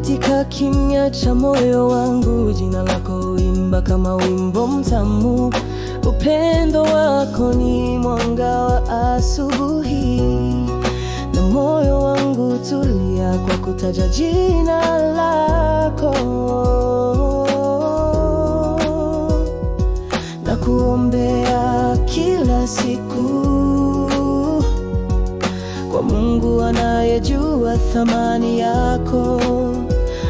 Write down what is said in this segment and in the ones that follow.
katika kimya cha moyo wangu, jina lako huimba kama wimbo mtamu. Upendo wako ni mwanga wa asubuhi, na moyo wangu tulia kwa kutaja jina lako. Na kuombea kila siku kwa Mungu anayejua thamani yako,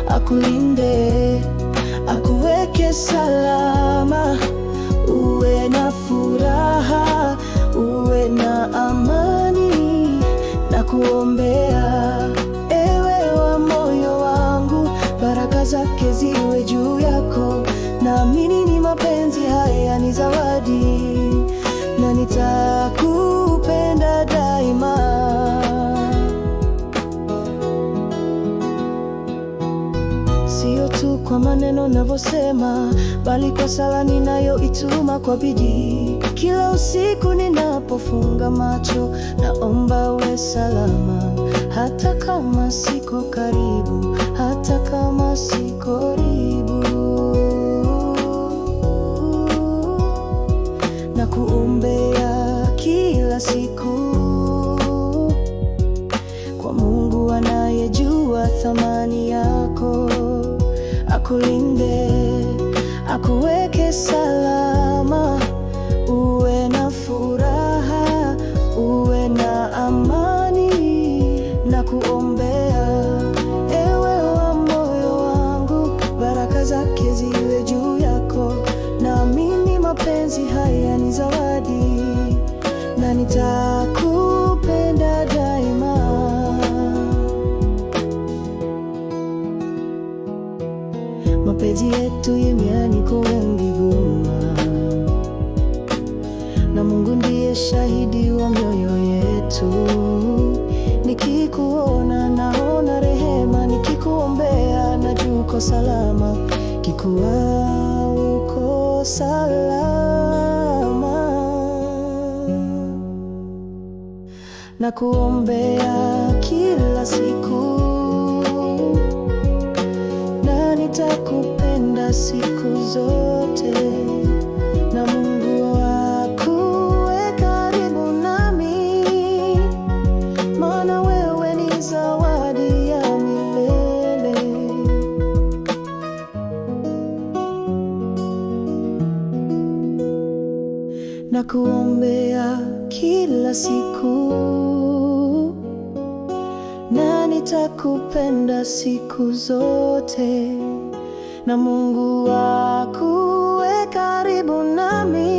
akulinde, akuweke salama, uwe na furaha, uwe na amani. Na kuombea ewe wa moyo wangu, baraka zake ziwe juu yako. Naamini ni mapenzi haya ni zawadi, na nitakupenda daima. Sio tu kwa maneno navyosema, bali kwa sala ninayoituma kwa bidii. Kila usiku ninapofunga macho, naomba uwe salama, hata kama siko karibu, hata kama siko karibu. Na kuombea kila siku kwa Mungu anayejua thamani yako, akulinde, akuweke salama, uwe na furaha, uwe na amani. Na kuombea ewe wa moyo wangu, baraka zake ziwe juu yako. Naamini mapenzi haya ni zawadi, na nitakupenda daima. Mapenzi yetu yameandikwa mbinguni, na Mungu ndiye shahidi wa mioyo yetu. Nikikuona naona rehema, nikikuombea najua uko salama, kikuwa uko salama. Na kuombea kila siku, na nitakupenda siku zote. Na Mungu akuwe karibu nami, maana wewe ni zawadi ya milele. Na kuombea kila siku, na nitakupenda siku zote. Na Mungu akuwe karibu nami,